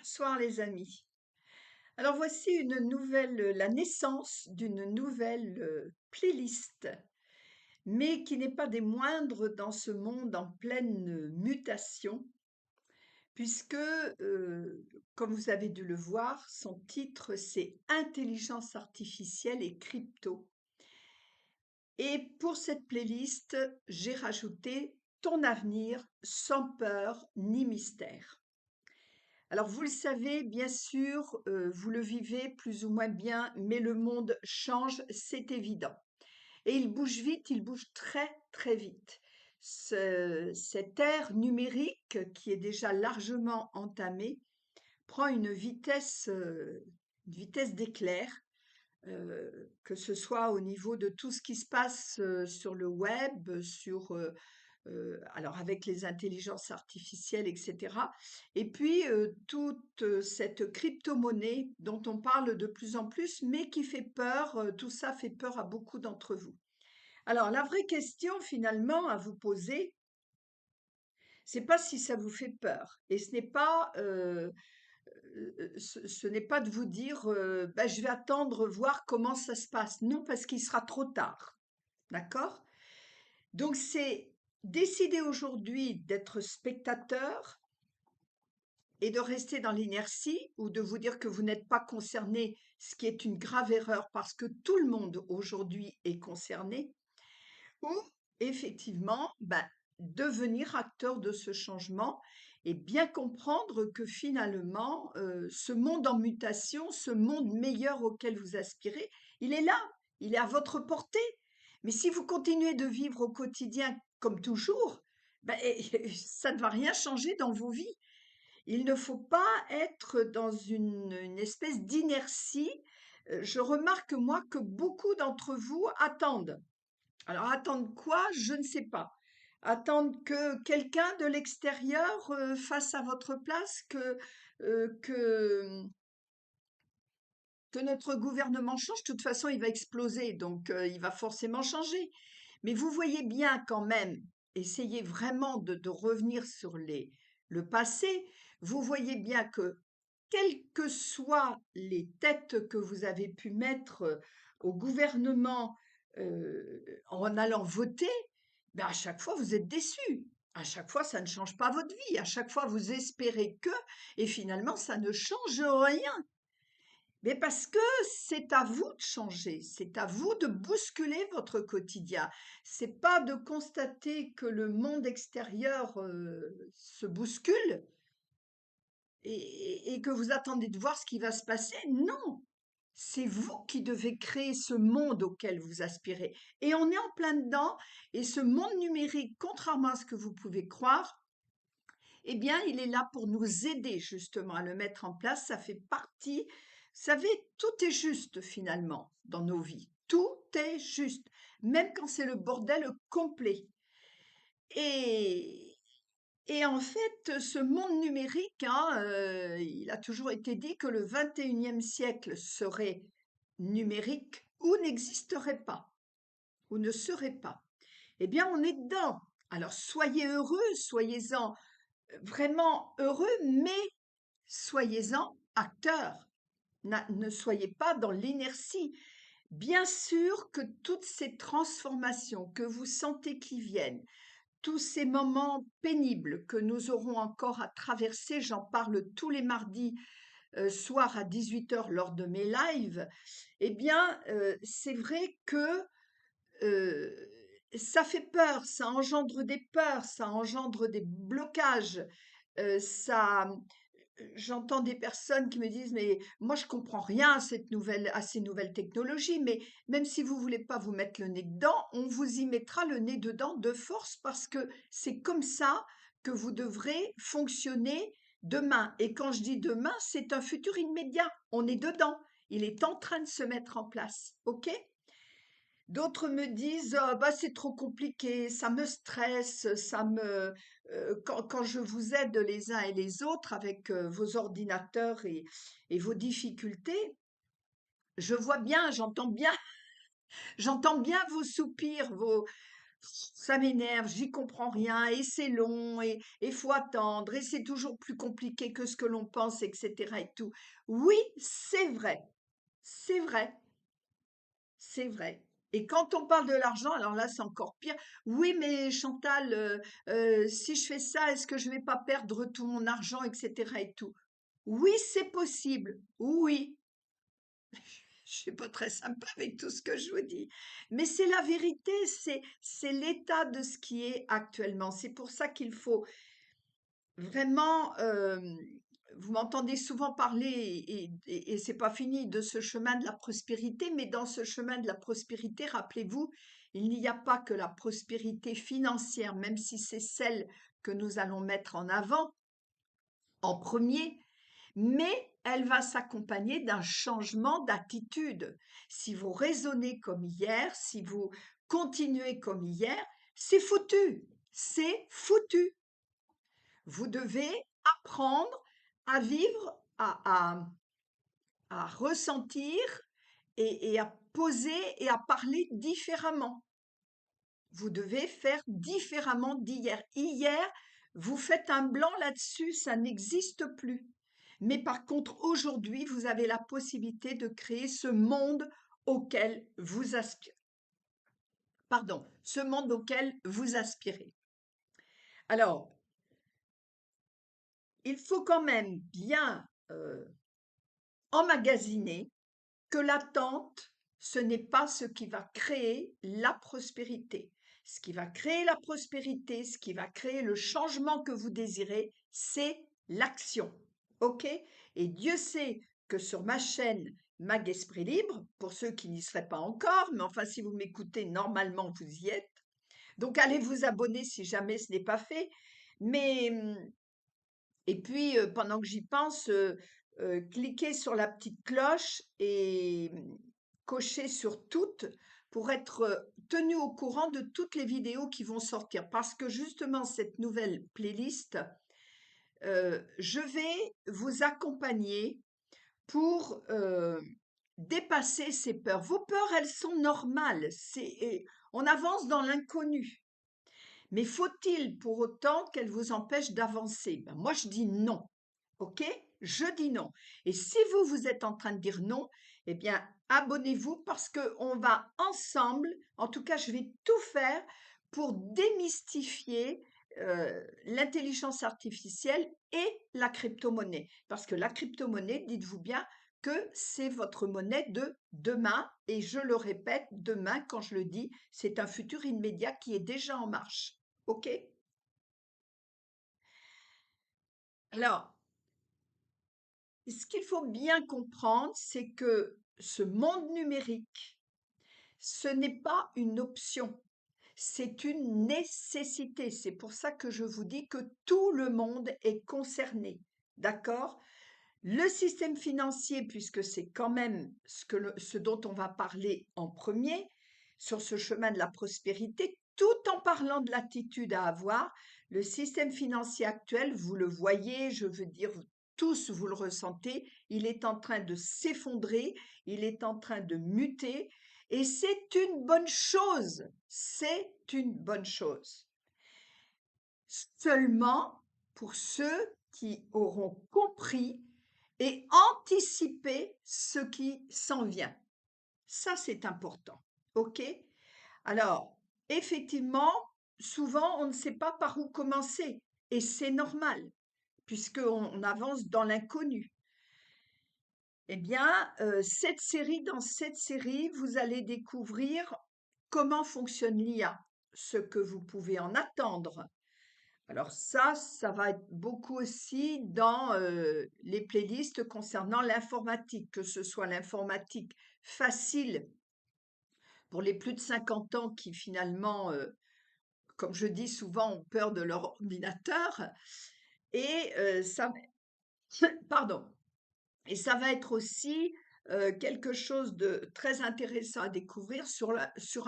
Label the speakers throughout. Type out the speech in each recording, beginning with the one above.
Speaker 1: Bonsoir les amis. Alors voici la naissance d'une nouvelle playlist, mais qui n'est pas des moindres dans ce monde en pleine mutation, puisque, comme vous avez dû le voir, son titre c'est Intelligence artificielle et crypto. Et pour cette playlist, j'ai rajouté Ton avenir sans peur ni mystère. Alors vous le savez, bien sûr, vous le vivez plus ou moins bien, mais le monde change, c'est évident. Et il bouge vite, il bouge très, très vite. Cette ère numérique, qui est déjà largement entamée, prend une vitesse d'éclair, que ce soit au niveau de tout ce qui se passe, sur le web, alors avec les intelligences artificielles, etc. Et puis toute cette crypto-monnaie dont on parle de plus en plus, mais qui fait peur, tout ça fait peur à beaucoup d'entre vous. Alors la vraie question finalement à vous poser, c'est pas si ça vous fait peur, et ce n'est pas de vous dire bah, je vais attendre voir comment ça se passe. Non, parce qu'il sera trop tard. D'accord? Donc c'est décider aujourd'hui d'être spectateur et de rester dans l'inertie ou de vous dire que vous n'êtes pas concerné, ce qui est une grave erreur parce que tout le monde aujourd'hui est concerné, ou effectivement devenir acteur de ce changement et bien comprendre que finalement ce monde en mutation, ce monde meilleur auquel vous aspirez, il est là, il est à votre portée. Mais si vous continuez de vivre au quotidien comme toujours, ça ne va rien changer dans vos vies. Il ne faut pas être dans une espèce d'inertie. Je remarque, moi, que beaucoup d'entre vous attendent. Alors, attendre quoi? Je ne sais pas. Attendre que quelqu'un de l'extérieur fasse à votre place, euh, que, que notre gouvernement change. De toute façon, il va exploser, donc il va forcément changer. Mais vous voyez bien quand même, essayez vraiment de revenir sur le passé, vous voyez bien que quelles que soient les têtes que vous avez pu mettre au gouvernement en allant voter, à chaque fois vous êtes déçus. À chaque fois, ça ne change pas votre vie. À chaque fois, vous espérez que, et finalement, ça ne change rien. Mais parce que c'est à vous de changer, c'est à vous de bousculer votre quotidien. C'est pas de constater que le monde extérieur se bouscule et que vous attendez de voir ce qui va se passer. Non, c'est vous qui devez créer ce monde auquel vous aspirez. Et on est en plein dedans. Et ce monde numérique, contrairement à ce que vous pouvez croire, eh bien, il est là pour nous aider justement à le mettre en place. Ça fait partie, vous savez, tout est juste finalement dans nos vies. Tout est juste, même quand c'est le bordel complet. Et, et en fait, ce monde numérique, hein, il a toujours été dit que le 21e siècle serait numérique ou n'existerait pas, ou ne serait pas. Eh bien, on est dedans. Alors, soyez heureux, soyez-en vraiment heureux, mais soyez-en acteurs. Ne soyez pas dans l'inertie. Bien sûr que toutes ces transformations que vous sentez qui viennent, tous ces moments pénibles que nous aurons encore à traverser, j'en parle tous les mardis soir à 18 h lors de mes lives, eh bien, c'est vrai que euh, ça fait peur, ça engendre des peurs, ça engendre des blocages, ça, j'entends des personnes qui me disent: «Mais moi je comprends rien à ces nouvelles technologies», mais même si vous voulez pas vous mettre le nez dedans, on vous y mettra le nez dedans de force parce que c'est comme ça que vous devrez fonctionner demain. Et quand je dis demain, c'est un futur immédiat. On est dedans. Il est en train de se mettre en place. OK? D'autres me disent: «Ah bah, c'est trop compliqué, ça me stresse, quand je vous aide les uns et les autres avec, vos ordinateurs et vos difficultés, je vois bien, j'entends bien vos soupirs, ça m'énerve, j'y comprends rien, et c'est long, et faut attendre, et c'est toujours plus compliqué que ce que l'on pense, etc. et tout. Oui, c'est vrai, c'est vrai. Et quand on parle de l'argent, alors là, c'est encore pire. Oui, mais Chantal, si je fais ça, est-ce que je vais pas perdre tout mon argent, etc. et tout? Oui, c'est possible. Oui, je suis pas très sympa avec tout ce que je vous dis, mais c'est la vérité, c'est l'état de ce qui est actuellement. C'est pour ça qu'il faut vraiment, vous m'entendez souvent parler et c'est pas fini de ce chemin de la prospérité, mais dans ce chemin de la prospérité, rappelez-vous, il n'y a pas que la prospérité financière, même si c'est celle que nous allons mettre en avant en premier, mais elle va s'accompagner d'un changement d'attitude. Si vous raisonnez comme hier, si vous continuez comme hier, c'est foutu, c'est foutu. Vous devez apprendre à vivre, à ressentir et à poser et à parler différemment. Vous devez faire différemment d'hier. Hier, vous faites un blanc là-dessus, ça n'existe plus. Mais par contre, aujourd'hui, vous avez la possibilité de créer ce monde auquel vous aspirez. Pardon, ce monde auquel vous aspirez. Alors, il faut quand même bien emmagasiner que l'attente, ce n'est pas ce qui va créer la prospérité. Ce qui va créer la prospérité, ce qui va créer le changement que vous désirez, c'est l'action. OK? Et Dieu sait que sur ma chaîne Mag Esprit Libre, pour ceux qui n'y seraient pas encore, mais enfin si vous m'écoutez, normalement vous y êtes. Donc allez vous abonner si jamais ce n'est pas fait. Mais et puis, pendant que j'y pense, cliquez sur la petite cloche et cochez sur toutes pour être, tenu au courant de toutes les vidéos qui vont sortir. Parce que justement cette nouvelle playlist, je vais vous accompagner pour, dépasser ces peurs. Vos peurs, elles sont normales, on avance dans l'inconnu. Mais faut-il pour autant qu'elle vous empêche d'avancer? Ben, moi, je dis non. OK? Je dis non. Et si vous, vous êtes en train de dire non, eh bien, abonnez-vous parce qu'on va ensemble, en tout cas, je vais tout faire pour démystifier l'intelligence artificielle et la crypto-monnaie. Parce que la crypto-monnaie, dites-vous bien que c'est votre monnaie de demain. Et je le répète, demain, quand je le dis, c'est un futur immédiat qui est déjà en marche. OK? Alors, ce qu'il faut bien comprendre, c'est que ce monde numérique, ce n'est pas une option, c'est une nécessité. C'est pour ça que je vous dis que tout le monde est concerné. D'accord? Le système financier, puisque c'est quand même ce dont on va parler en premier, sur ce chemin de la prospérité, tout en parlant de l'attitude à avoir, le système financier actuel, vous le voyez, je veux dire, tous vous le ressentez, il est en train de s'effondrer, il est en train de muter, et c'est une bonne chose, c'est une bonne chose. Seulement pour ceux qui auront compris et anticipé ce qui s'en vient. Ça, c'est important. OK? Alors, effectivement, souvent, on ne sait pas par où commencer et c'est normal puisqu'on avance dans l'inconnu. Eh bien, dans cette série, vous allez découvrir comment fonctionne l'IA, ce que vous pouvez en attendre. Alors ça va être beaucoup aussi dans les playlists concernant l'informatique, que ce soit l'informatique facile pour les plus de 50 ans qui finalement, comme je dis souvent, ont peur de leur ordinateur. Et pardon. Et ça va être aussi quelque chose de très intéressant à découvrir sur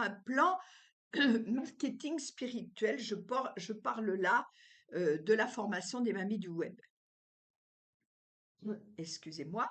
Speaker 1: un plan marketing spirituel. Je parle là de la formation des mamies du web. Excusez-moi.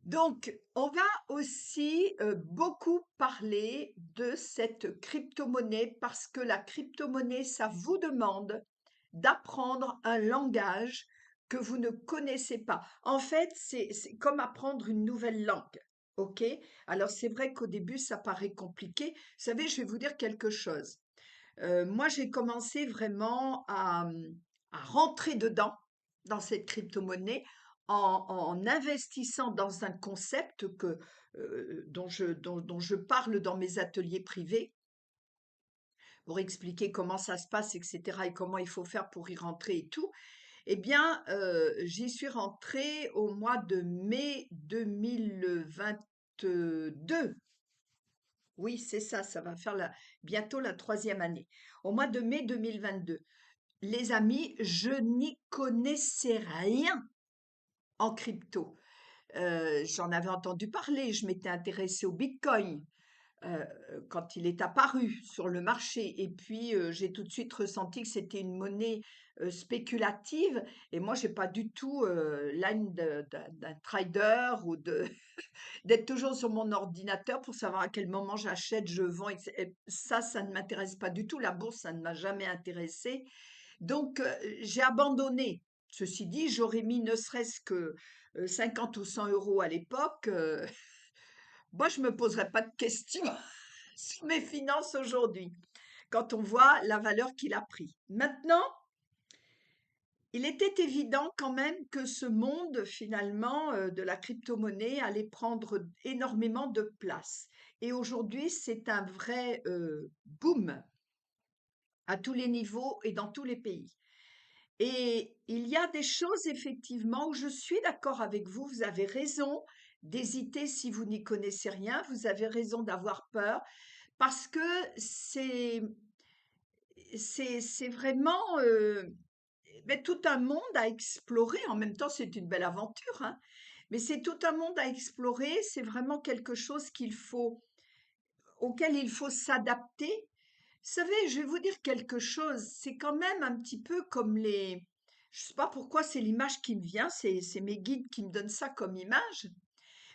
Speaker 1: Donc, on va aussi beaucoup parler de cette crypto-monnaie parce que la crypto-monnaie, ça vous demande d'apprendre un langage que vous ne connaissez pas. En fait, c'est comme apprendre une nouvelle langue. OK? Alors, c'est vrai qu'au début, ça paraît compliqué. Vous savez, je vais vous dire quelque chose. Moi, j'ai commencé vraiment à rentrer dedans, dans cette crypto-monnaie, en investissant dans un concept dont je parle dans mes ateliers privés pour expliquer comment ça se passe, etc., et comment il faut faire pour y rentrer et tout. Eh bien, j'y suis rentrée au mois de mai 2022. Oui, c'est ça, ça va faire bientôt la troisième année. Au mois de mai 2022. Les amis, je n'y connaissais rien en crypto. J'en avais entendu parler, je m'étais intéressée au Bitcoin euh, quand il est apparu sur le marché. Et puis, j'ai tout de suite ressenti que c'était une monnaie spéculative. Et moi, j'ai pas du tout l'âme d'un trader ou d'être toujours sur mon ordinateur pour savoir à quel moment j'achète, je vends. Et ça ne m'intéresse pas du tout. La bourse, ça ne m'a jamais intéressé. Donc, j'ai abandonné. Ceci dit, j'aurais mis ne serait-ce que 50 ou 100 euros à l'époque. Moi, je me poserais pas de questions sur mes finances aujourd'hui, quand on voit la valeur qu'il a pris. Maintenant, il était évident quand même que ce monde, finalement, de la crypto-monnaie allait prendre énormément de place. Et aujourd'hui, c'est un vrai boom à tous les niveaux et dans tous les pays. Et il y a des choses effectivement où je suis d'accord avec vous, vous avez raison d'hésiter si vous n'y connaissez rien, vous avez raison d'avoir peur parce que c'est c'est vraiment ben, tout un monde à explorer. En même temps, c'est une belle aventure, hein, mais c'est tout un monde à explorer. C'est vraiment quelque chose auquel il faut s'adapter. Vous savez, je vais vous dire quelque chose, c'est quand même un petit peu comme je sais pas pourquoi c'est l'image qui me vient, c'est mes guides qui me donnent ça comme image,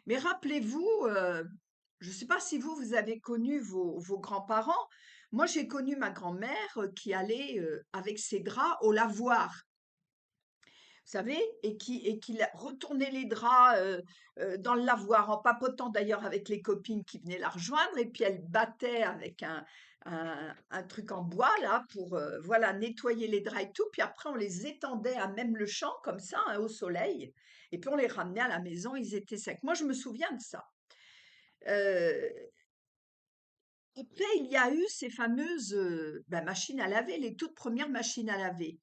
Speaker 1: mais rappelez-vous, je ne sais pas si vous avez connu vos grands-parents. Moi, j'ai connu ma grand-mère qui allait avec ses draps au lavoir, vous savez, et qui retournait les draps dans le lavoir en papotant d'ailleurs avec les copines qui venaient la rejoindre, et puis elle battait avec un truc en bois là pour voilà nettoyer les draps et tout, puis après on les étendait à même le champ comme ça hein, au soleil, et puis on les ramenait à la maison, ils étaient secs. Moi, je me souviens de ça. Euh, Après, il y a eu ces fameuses ben, machines à laver, les toutes premières machines à laver.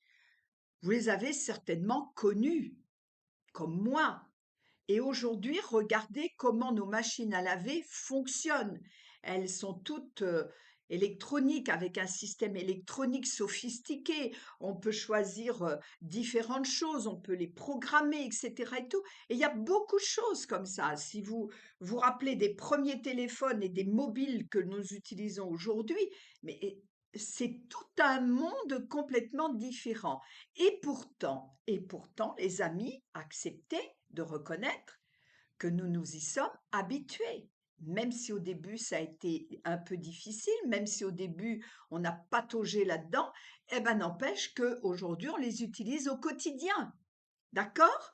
Speaker 1: Vous les avez certainement connues, comme moi. Et aujourd'hui, regardez comment nos machines à laver fonctionnent. Elles sont toutes électroniques, avec un système électronique sophistiqué. On peut choisir différentes choses, on peut les programmer, etc. Et tout. Et il y a beaucoup de choses comme ça. Si vous vous rappelez des premiers téléphones et des mobiles que nous utilisons aujourd'hui, mais c'est tout un monde complètement différent. Et pourtant, les amis, acceptez de reconnaître que nous nous y sommes habitués. Même si au début ça a été un peu difficile, même si au début on a pataugé là-dedans, eh ben n'empêche qu'aujourd'hui on les utilise au quotidien. D'accord?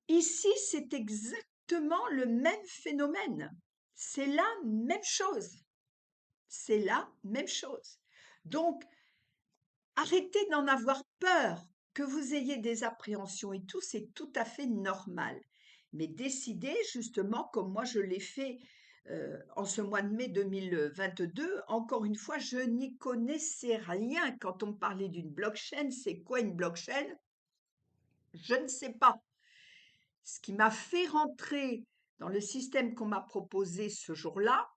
Speaker 1: Ici, c'est exactement le même phénomène. C'est la même chose. C'est la même chose. Donc, arrêtez d'en avoir peur. Que vous ayez des appréhensions et tout, c'est tout à fait normal. Mais décidez justement, comme moi je l'ai fait en ce mois de mai 2022, encore une fois, je n'y connaissais rien quand on me parlait d'une blockchain. C'est quoi une blockchain? Je ne sais pas. Ce qui m'a fait rentrer dans le système qu'on m'a proposé ce jour-là,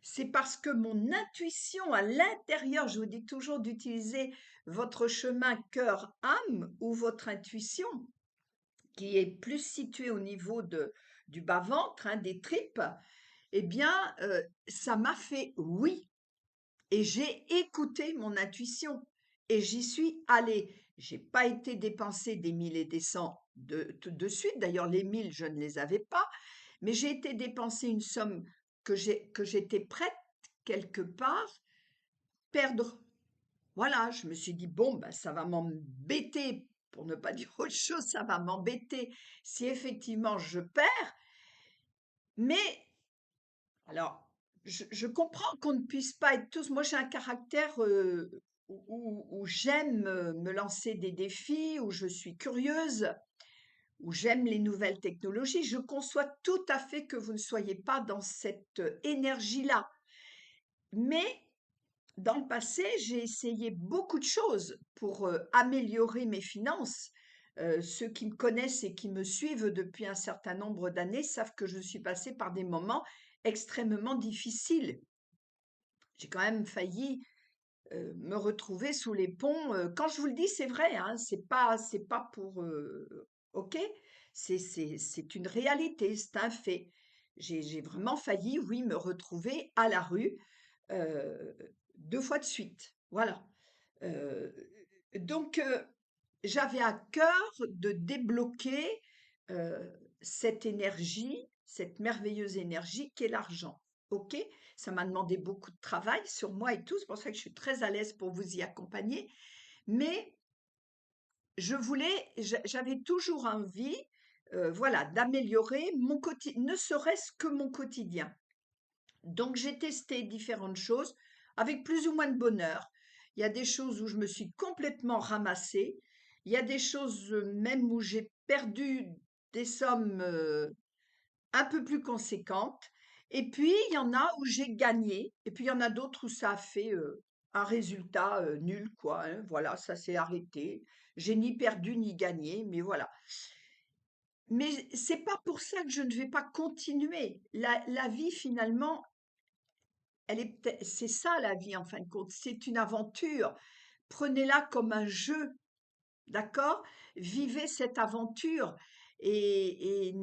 Speaker 1: c'est parce que mon intuition à l'intérieur, je vous dis toujours d'utiliser votre chemin cœur-âme ou votre intuition, qui est plus située au niveau du bas-ventre, hein, des tripes, eh bien, ça m'a fait oui. Et j'ai écouté mon intuition et j'y suis allée. J'ai pas été dépenser des 1000 et des cents de suite. D'ailleurs, les 1000, je ne les avais pas, mais j'ai été dépenser une somme que j'étais prête quelque part perdre. Voilà, je me suis dit, bon, ben, ça va m'embêter, pour ne pas dire autre chose, ça va m'embêter si effectivement je perds, mais alors, je comprends qu'on ne puisse pas être tous. Moi, j'ai un caractère où j'aime me lancer des défis, où je suis curieuse, où j'aime les nouvelles technologies. Je conçois tout à fait que vous ne soyez pas dans cette énergie-là. Mais dans le passé, j'ai essayé beaucoup de choses pour améliorer mes finances. Ceux qui me connaissent et qui me suivent depuis un certain nombre d'années savent que je suis passée par des moments extrêmement difficiles. J'ai quand même failli me retrouver sous les ponts. Quand je vous le dis, c'est vrai, hein, c'est pas pour, ok, c'est une réalité, c'est un fait. J'ai vraiment failli, oui, me retrouver à la rue euh, 2 fois de suite. Voilà. Euh, donc, j'avais à cœur de débloquer euh, cette énergie, cette merveilleuse énergie qu'est l'argent. OK? Ça m'a demandé beaucoup de travail sur moi et tout, c'est pour ça que je suis très à l'aise pour vous y accompagner. Mais j'avais toujours envie, voilà, d'améliorer mon quotidien, ne serait-ce que mon quotidien. Donc j'ai testé différentes choses avec plus ou moins de bonheur. Il y a des choses où je me suis complètement ramassée. Il y a des choses même où j'ai perdu des sommes un peu plus conséquentes. Et puis il y en a où j'ai gagné. Et puis il y en a d'autres où ça a fait un résultat nul, quoi, hein. Voilà, ça s'est arrêté. J'ai ni perdu ni gagné, mais voilà. Mais c'est pas pour ça que je ne vais pas continuer. La vie, finalement, c'est ça la vie en fin de compte, c'est une aventure. Prenez-la comme un jeu, d'accord? Vivez cette aventure et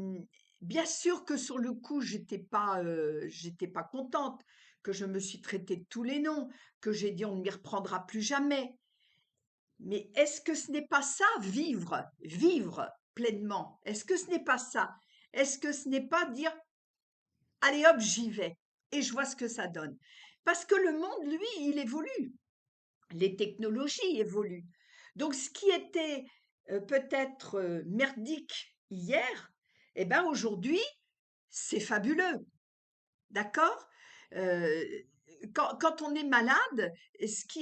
Speaker 1: bien sûr que sur le coup, j'étais pas contente, que je me suis traité de tous les noms, que j'ai dit on ne m'y reprendra plus jamais. Mais est-ce que ce n'est pas ça, vivre, vivre pleinement? Est-ce que ce n'est pas ça? Est-ce que ce n'est pas dire allez hop, j'y vais et je vois ce que ça donne? Parce que le monde, lui, il évolue. Les technologies évoluent. Donc, ce qui était peut-être merdique hier, eh ben aujourd'hui, c'est fabuleux. D'accord? Euh, quand on est malade, ce qui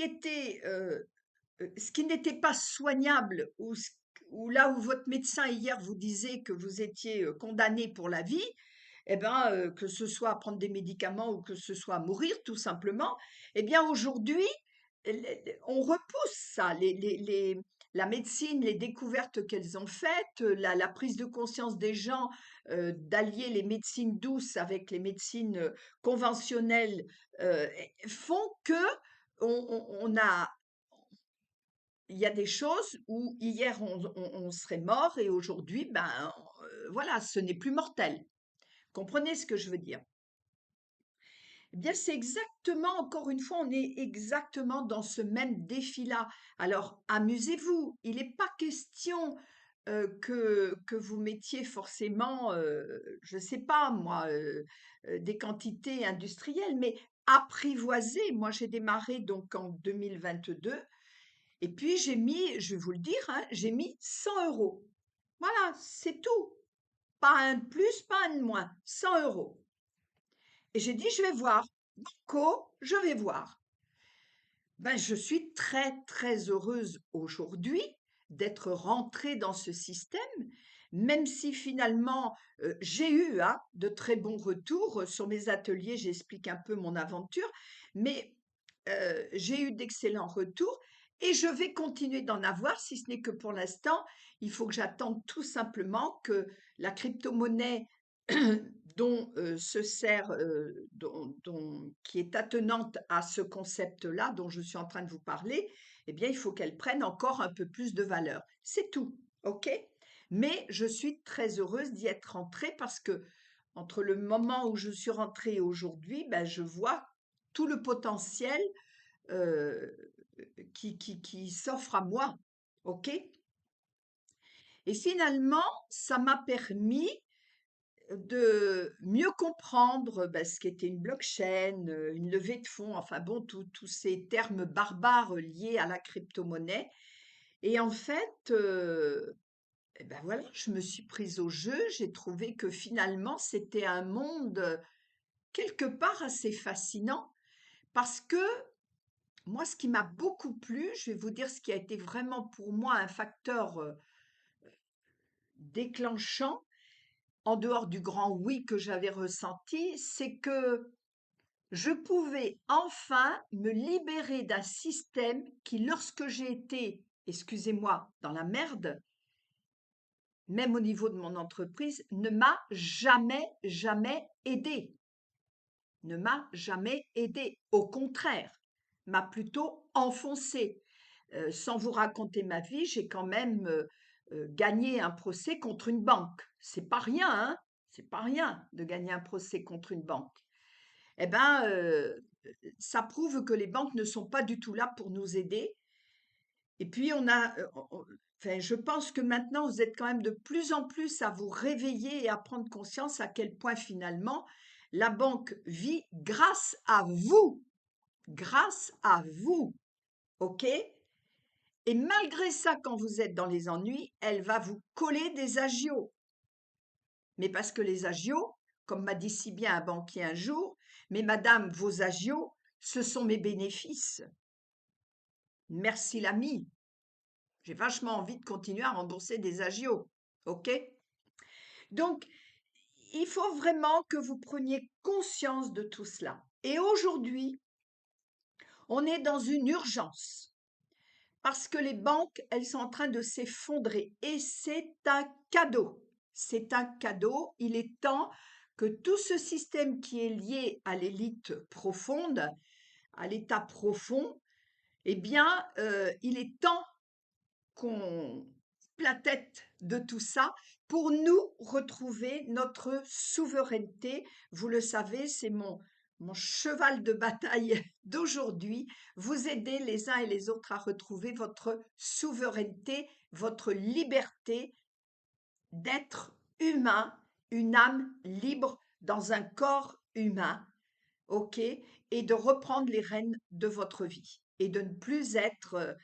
Speaker 1: n'était pas soignable, ou là où votre médecin hier vous disait que vous étiez condamné pour la vie, eh ben, que ce soit à prendre des médicaments ou que ce soit à mourir tout simplement, eh bien aujourd'hui, on repousse ça. La médecine, les découvertes qu'elles ont faites, la prise de conscience des gens d'allier les médecines douces avec les médecines conventionnelles font que on a, il y a des choses où hier on serait mort et aujourd'hui, ben voilà, ce n'est plus mortel. Comprenez ce que je veux dire? Eh bien, c'est exactement, encore une fois, on est exactement dans ce même défi-là. Alors, amusez-vous. Il n'est pas question que vous mettiez forcément, je ne sais pas moi, des quantités industrielles, mais apprivoisez. Moi, j'ai démarré donc en 2022 et puis j'ai mis, je vais vous le dire, hein, j'ai mis 100 euros. Voilà, c'est tout. Pas un de plus, pas un de moins. 100 euros. Et j'ai dit, je vais voir. Banco, je vais voir. Ben, je suis très, très heureuse aujourd'hui d'être rentrée dans ce système, même si finalement j'ai eu hein, de très bons retours sur mes ateliers, j'explique un peu mon aventure, mais j'ai eu d'excellents retours et je vais continuer d'en avoir, si ce n'est que pour l'instant, il faut que j'attende tout simplement que la crypto-monnaie dont se sert, qui est attenante à ce concept-là dont je suis en train de vous parler, eh bien, il faut qu'elle prenne encore un peu plus de valeur. C'est tout, ok? Mais je suis très heureuse d'y être rentrée parce que entre le moment où je suis rentrée et aujourd'hui, ben, je vois tout le potentiel euh, qui s'offre à moi. OK? Et finalement, ça m'a permis de mieux comprendre ce qu'était une blockchain, une levée de fonds, enfin bon, tous ces termes barbares liés à la crypto-monnaie. Et en fait, et ben voilà, je me suis prise au jeu. J'ai trouvé que finalement, c'était un monde quelque part assez fascinant parce que moi, ce qui m'a beaucoup plu, je vais vous dire ce qui a été vraiment pour moi un facteur déclenchant, en dehors du grand oui que j'avais ressenti, c'est que je pouvais enfin me libérer d'un système qui, lorsque j'ai été, excusez-moi, dans la merde, même au niveau de mon entreprise, ne m'a jamais, jamais aidé. Ne m'a jamais aidé. Au contraire, m'a plutôt enfoncé. Sans vous raconter ma vie, j'ai quand même gagné un procès contre une banque. C'est pas rien, hein? C'est pas rien de gagner un procès contre une banque. Eh ben, ça prouve que les banques ne sont pas du tout là pour nous aider. Et puis enfin, je pense que maintenant vous êtes quand même de plus en plus à vous réveiller et à prendre conscience à quel point finalement la banque vit grâce à vous, ok? Et malgré ça, quand vous êtes dans les ennuis, elle va vous coller des agios. Mais parce que les agios, comme m'a dit si bien un banquier un jour, mais madame, vos agios, ce sont mes bénéfices. Merci l'ami. J'ai vachement envie de continuer à rembourser des agios. OK? Donc, il faut vraiment que vous preniez conscience de tout cela. Et aujourd'hui, on est dans une urgence parce que les banques, elles sont en train de s'effondrer et c'est un cadeau. C'est un cadeau. Il est temps que tout ce système qui est lié à l'élite profonde, à l'état profond, eh bien, il est temps qu'on la tête de tout ça pour nous retrouver notre souveraineté. Vous le savez, c'est mon cheval de bataille d'aujourd'hui. Vous aider les uns et les autres à retrouver votre souveraineté, votre liberté d'être humain, une âme libre dans un corps humain, ok? Et de reprendre les rênes de votre vie et de ne plus être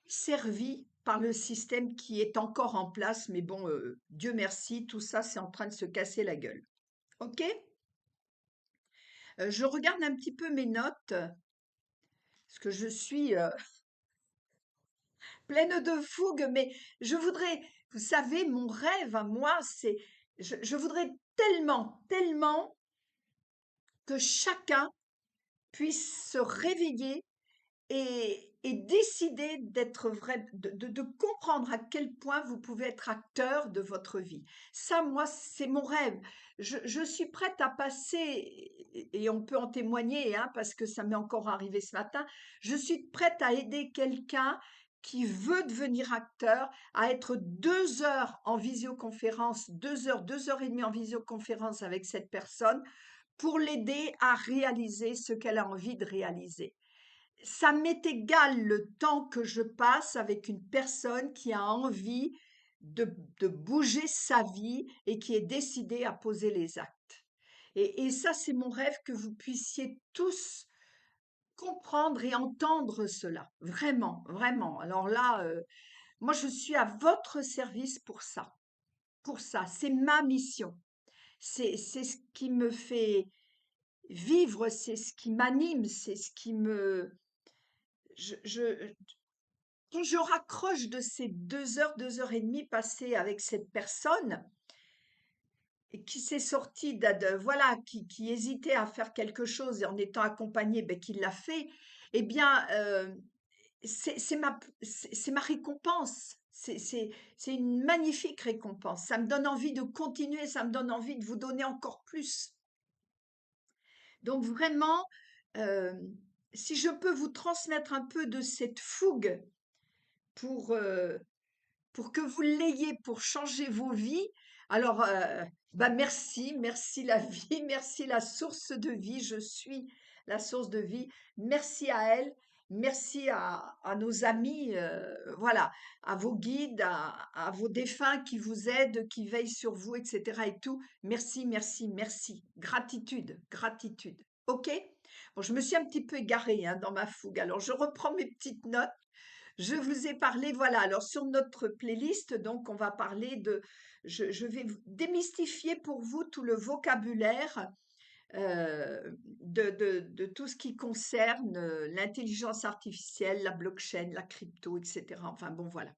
Speaker 1: servi par le système qui est encore en place, mais bon, Dieu merci, tout ça, c'est en train de se casser la gueule. OK? Je regarde un petit peu mes notes, parce que je suis pleine de fougue, mais je voudrais, vous savez, mon rêve à moi, c'est, je voudrais tellement, tellement que chacun puisse se réveiller et décider d'être vrai, de comprendre à quel point vous pouvez être acteur de votre vie. Ça, moi, c'est mon rêve. Je suis prête à passer, et on peut en témoigner, hein, parce que ça m'est encore arrivé ce matin, je suis prête à aider quelqu'un qui veut devenir acteur, à être 2 heures en visioconférence, 2 heures, 2 heures et demie en visioconférence avec cette personne pour l'aider à réaliser ce qu'elle a envie de réaliser. Ça m'est égal le temps que je passe avec une personne qui a envie de bouger sa vie et qui est décidée à poser les actes. Et ça, c'est mon rêve que vous puissiez tous comprendre et entendre cela. Vraiment, vraiment. Alors là, moi, je suis à votre service pour ça. Pour ça, c'est ma mission. C'est ce qui me fait vivre, c'est ce qui m'anime, c'est ce qui me... je, quand je raccroche de ces 2 heures, 2 heures et demie passées avec cette personne, et qui s'est sortie voilà, qui hésitait à faire quelque chose et en étant accompagnée, ben, qui l'a fait, eh bien, c'est ma récompense. C'est une magnifique récompense. Ça me donne envie de continuer, ça me donne envie de vous donner encore plus. Donc vraiment, euh, si je peux vous transmettre un peu de cette fougue pour, pour que vous l'ayez pour changer vos vies. Alors, bah merci, merci la vie, merci la source de vie. Je suis la source de vie. Merci à elle. merci à nos amis, voilà, à vos guides, à vos défunts qui vous aident, qui veillent sur vous, etc. et tout. Merci, merci, merci. Gratitude, gratitude. OK? Bon, je me suis un petit peu égarée hein, dans ma fougue. Alors, je reprends mes petites notes. Je vous ai parlé, voilà, alors sur notre playlist, donc on va parler je vais démystifier pour vous tout le vocabulaire de tout ce qui concerne l'intelligence artificielle, la blockchain, la crypto, etc. Enfin bon, voilà.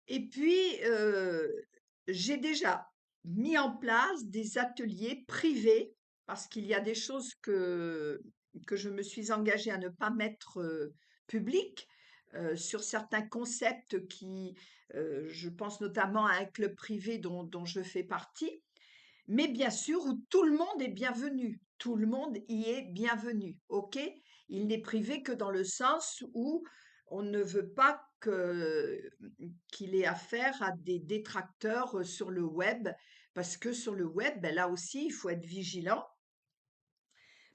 Speaker 1: Et puis, j'ai déjà mis en place des ateliers privés parce qu'il y a des choses que je me suis engagée à ne pas mettre publiques sur certains concepts je pense notamment à un club privé dont je fais partie, mais bien sûr où tout le monde est bienvenu. Tout le monde y est bienvenu, ok? Il n'est privé que dans le sens où on ne veut pas qu'il ait affaire à des détracteurs sur le web, parce que sur le web, ben là aussi, il faut être vigilant,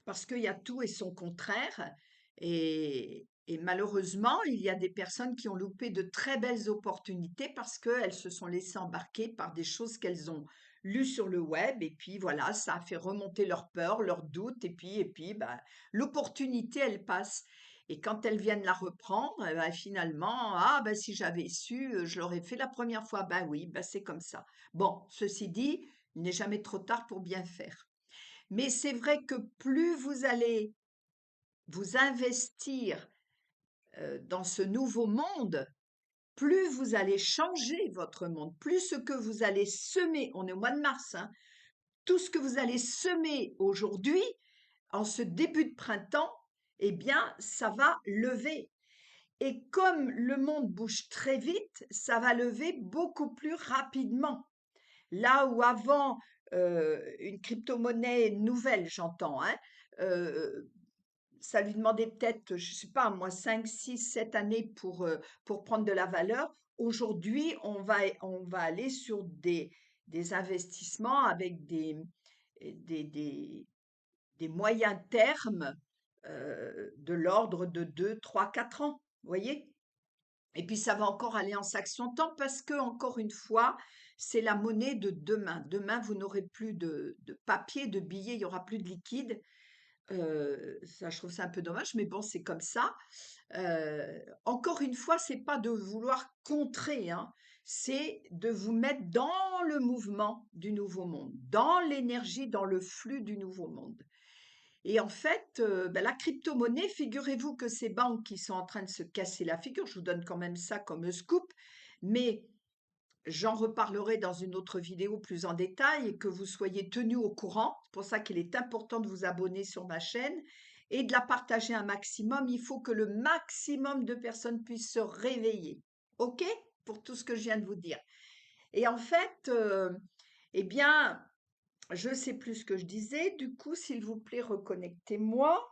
Speaker 1: parce qu'il y a tout et son contraire. Et malheureusement, il y a des personnes qui ont loupé de très belles opportunités parce qu'elles se sont laissées embarquer par des choses qu'elles ont lues sur le web. Et puis voilà, ça a fait remonter leurs peurs, leurs doutes. Et puis bah, l'opportunité, elle passe. Et quand elles viennent la reprendre, eh ben, finalement, ah ben si j'avais su, je l'aurais fait la première fois. Ben oui, ben c'est comme ça. Bon, ceci dit, il n'est jamais trop tard pour bien faire. Mais c'est vrai que plus vous allez vous investir dans ce nouveau monde, plus vous allez changer votre monde, plus ce que vous allez semer, on est au mois de mars, hein, tout ce que vous allez semer aujourd'hui, en ce début de printemps, eh bien, ça va lever. Et comme le monde bouge très vite, ça va lever beaucoup plus rapidement. Là où avant, une crypto-monnaie nouvelle, j'entends, hein, euh, ça lui demandait peut-être, je sais pas moi, 5, 6, 7 années pour prendre de la valeur. Aujourd'hui, on va aller sur des investissements avec des, des, des moyens termes de l'ordre de 2, 3, 4 ans. Vous voyez? Et puis ça va encore aller en s'accentuant parce que, encore une fois, c'est la monnaie de demain. Demain, vous n'aurez plus de papier, de billets, il n'y aura plus de liquide. Ça, je trouve ça un peu dommage, mais bon, c'est comme ça. Encore une fois, c'est pas de vouloir contrer, hein, c'est de vous mettre dans le mouvement du nouveau monde, dans l'énergie, dans le flux du nouveau monde. Et en fait, ben, la crypto-monnaie, figurez-vous que ces banques qui sont en train de se casser la figure, je vous donne quand même ça comme scoop, mais j'en reparlerai dans une autre vidéo plus en détail et que vous soyez tenus au courant. C'est pour ça qu'il est important de vous abonner sur ma chaîne et de la partager un maximum. Il faut que le maximum de personnes puissent se réveiller. OK? Pour tout ce que je viens de vous dire. Et en fait, eh bien, je ne sais plus ce que je disais. Du coup, s'il vous plaît, reconnectez-moi.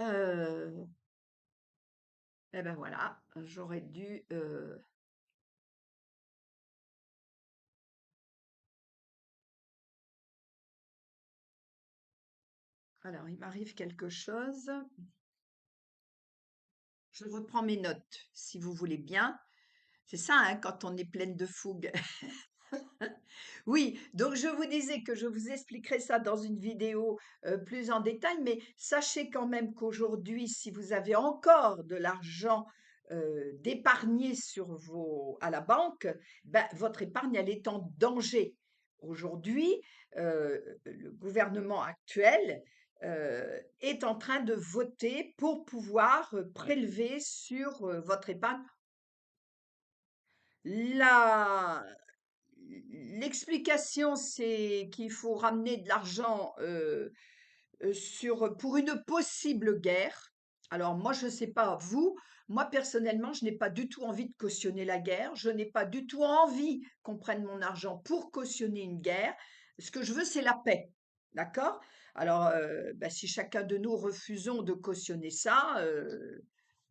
Speaker 1: Euh, eh ben voilà, j'aurais dû. Alors, il m'arrive quelque chose. Je reprends mes notes, si vous voulez bien. C'est ça, hein, quand on est pleine de fougue. Oui, donc je vous disais que je vous expliquerai ça dans une vidéo plus en détail, mais sachez quand même qu'aujourd'hui, si vous avez encore de l'argent d'épargner à la banque, ben, votre épargne, elle est en danger. Aujourd'hui, le gouvernement actuel est en train de voter pour pouvoir prélever sur votre épargne. La, L'explication, c'est qu'il faut ramener de l'argent pour une possible guerre. Alors moi, je ne sais pas vous, moi personnellement, je n'ai pas du tout envie de cautionner la guerre, je n'ai pas du tout envie qu'on prenne mon argent pour cautionner une guerre. Ce que je veux, c'est la paix. D'accord? Alors, bah, si chacun de nous refusons de cautionner ça, il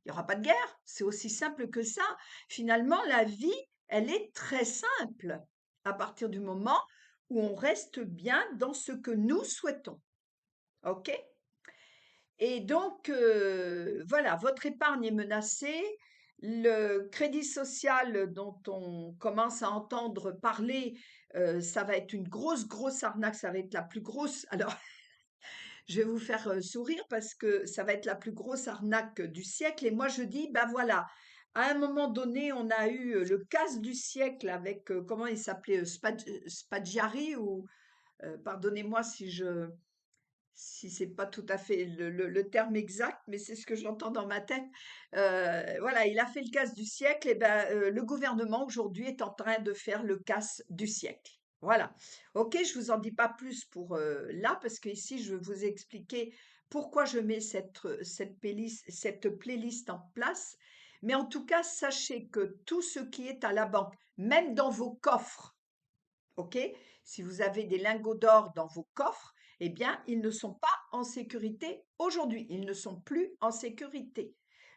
Speaker 1: n'y aura pas de guerre. C'est aussi simple que ça. Finalement, la vie, elle est très simple à partir du moment où on reste bien dans ce que nous souhaitons. OK? Et donc, voilà, votre épargne est menacée. Le crédit social dont on commence à entendre parler, ça va être une grosse, grosse arnaque, ça va être la plus grosse. Alors, je vais vous faire sourire parce que ça va être la plus grosse arnaque du siècle. Et moi, je dis, ben voilà, à un moment donné, on a eu le casse du siècle avec, comment il s'appelait, Spaggiari ou, pardonnez-moi si c'est pas tout à fait le terme exact, mais c'est ce que j'entends dans ma tête. Voilà, il a fait le casse du siècle, et ben le gouvernement aujourd'hui est en train de faire le casse du siècle. Voilà. Ok, je vous en dis pas plus pour là, parce que ici je vais vous expliquer pourquoi je mets cette playlist en place. Mais en tout cas, sachez que tout ce qui est à la banque, même dans vos coffres, ok? Si vous avez des lingots d'or dans vos coffres, eh bien, ils ne sont pas en sécurité aujourd'hui. Ils ne sont plus en sécurité.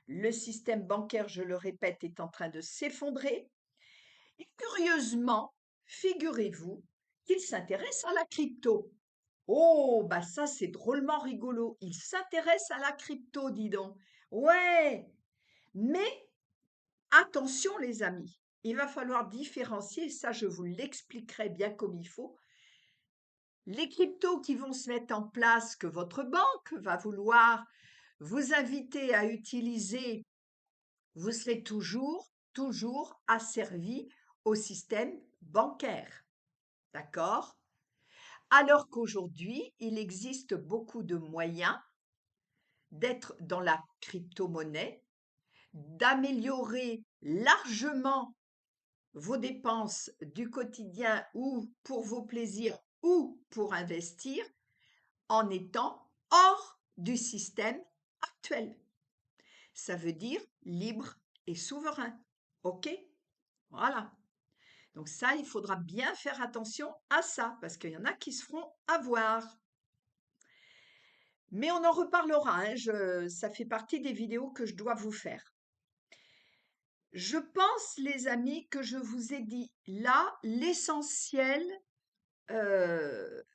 Speaker 1: Le système bancaire, je le répète, est en train de s'effondrer. Et curieusement, figurez-vous qu'il s'intéresse à la crypto. Oh, bah ça, c'est drôlement rigolo. Il s'intéresse à la crypto, dis donc. Ouais, mais attention, les amis. Il va falloir différencier, ça je vous l'expliquerai bien comme il faut, les cryptos qui vont se mettre en place, que votre banque va vouloir vous inviter à utiliser, vous serez toujours asservi au système bancaire. D'accord? Alors qu'aujourd'hui, il existe beaucoup de moyens d'être dans la crypto-monnaie, d'améliorer largement vos dépenses du quotidien ou pour vos plaisirs ou pour investir en étant hors du système actuel. Ça veut dire libre et souverain. OK? Voilà. Donc ça, il faudra bien faire attention à ça, parce qu'il y en a qui se feront avoir. Mais on en reparlera, hein, ça fait partie des vidéos que je dois vous faire. Je pense, les amis, que je vous ai dit là l'essentiel de,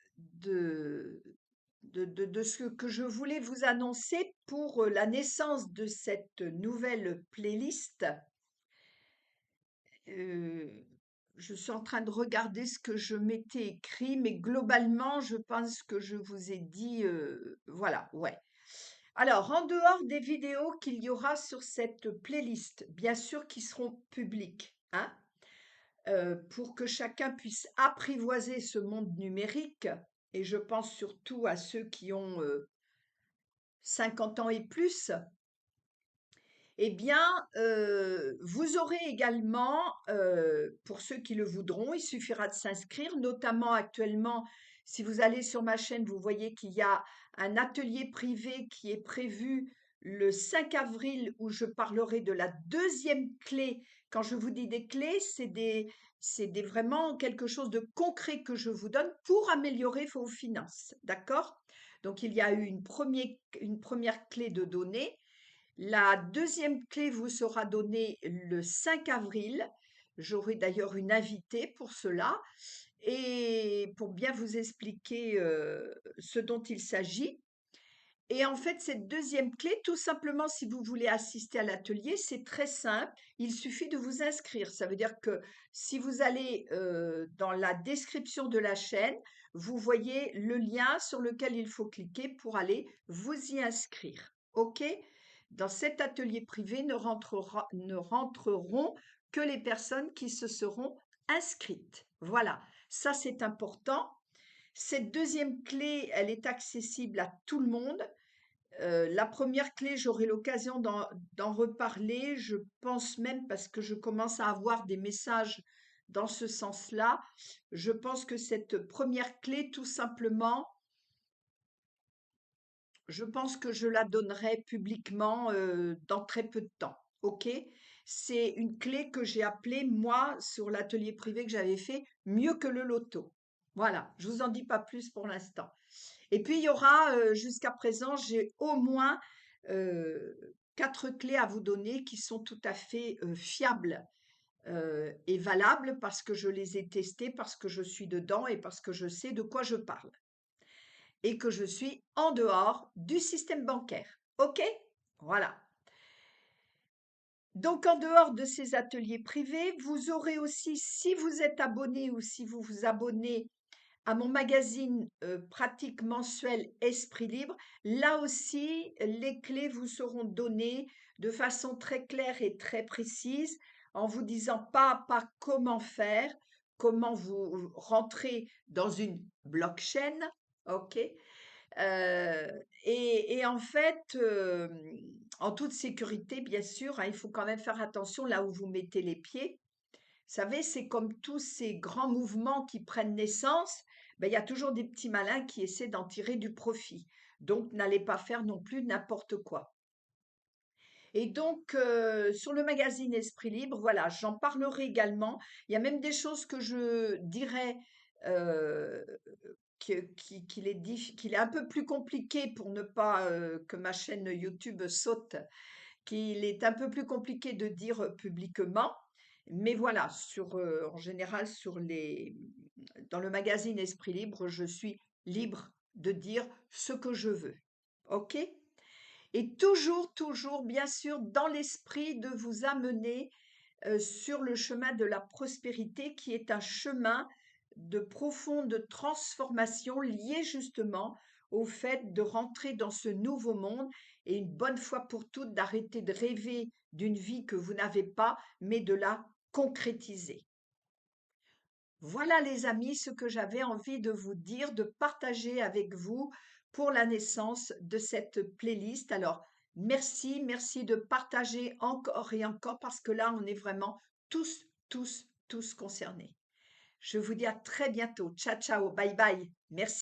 Speaker 1: de ce que je voulais vous annoncer pour la naissance de cette nouvelle playlist. Euh, je suis en train de regarder ce que je m'étais écrit, mais globalement, je pense que je vous ai dit, voilà, ouais. Alors, en dehors des vidéos qu'il y aura sur cette playlist, bien sûr qui seront publiques, hein, pour que chacun puisse apprivoiser ce monde numérique, et je pense surtout à ceux qui ont 50 ans et plus, eh bien, vous aurez également, pour ceux qui le voudront, il suffira de s'inscrire, notamment actuellement, si vous allez sur ma chaîne, vous voyez qu'il y a un atelier privé qui est prévu le 5 avril où je parlerai de la deuxième clé. Quand je vous dis des clés, c'est vraiment quelque chose de concret que je vous donne pour améliorer vos finances. D'accord? Donc, il y a eu une première clé de données. La deuxième clé vous sera donnée le 5 avril. J'aurai d'ailleurs une invitée pour cela et pour bien vous expliquer ce dont il s'agit. Et en fait, cette deuxième clé, tout simplement, si vous voulez assister à l'atelier, c'est très simple. Il suffit de vous inscrire. Ça veut dire que si vous allez dans la description de la chaîne, vous voyez le lien sur lequel il faut cliquer pour aller vous y inscrire. OK? Dans cet atelier privé ne rentreront que les personnes qui se seront inscrites. Voilà, ça c'est important. Cette deuxième clé, elle est accessible à tout le monde. La première clé, j'aurai l'occasion d'en reparler. Je pense même, parce que je commence à avoir des messages dans ce sens-là, je pense que cette première clé, tout simplement, je pense que je la donnerai publiquement dans très peu de temps. OK? C'est une clé que j'ai appelée, moi, sur l'atelier privé que j'avais fait, mieux que le loto. Voilà, je vous en dis pas plus pour l'instant. Et puis, il y aura, jusqu'à présent, j'ai au moins 4 clés à vous donner qui sont tout à fait fiables et valables parce que je les ai testées, parce que je suis dedans et parce que je sais de quoi je parle. et que je suis en dehors du système bancaire. OK? Voilà. Donc, en dehors de ces ateliers privés, vous aurez aussi, si vous êtes abonné ou si vous vous abonnez à mon magazine pratique mensuel Esprit Libre, là aussi, les clés vous seront données de façon très claire et très précise, en vous disant pas à pas comment faire, comment vous rentrer dans une blockchain, ok? Et en fait, en toute sécurité, bien sûr, hein, il faut quand même faire attention là où vous mettez les pieds. Vous savez, c'est comme tous ces grands mouvements qui prennent naissance, ben, il y a toujours des petits malins qui essaient d'en tirer du profit. Donc, n'allez pas faire non plus n'importe quoi. Et donc, sur le magazine Esprit Libre, voilà, j'en parlerai également. Il y a même des choses que je dirais euh, qu'il est un peu plus compliqué pour ne pas que ma chaîne YouTube saute, qu'il est un peu plus compliqué de dire publiquement. Mais voilà, en général, dans le magazine Esprit Libre, je suis libre de dire ce que je veux. OK? Et toujours, toujours, bien sûr, dans l'esprit de vous amener sur le chemin de la prospérité, qui est un chemin de profonde transformation lié justement au fait de rentrer dans ce nouveau monde et une bonne fois pour toutes d'arrêter de rêver d'une vie que vous n'avez pas, mais de la concrétiser. Voilà les amis, ce que j'avais envie de vous dire, de partager avec vous pour la naissance de cette playlist. Alors, merci, merci de partager encore et encore parce que là, on est vraiment tous, tous, tous concernés. Je vous dis à très bientôt. Ciao, ciao, bye bye. Merci.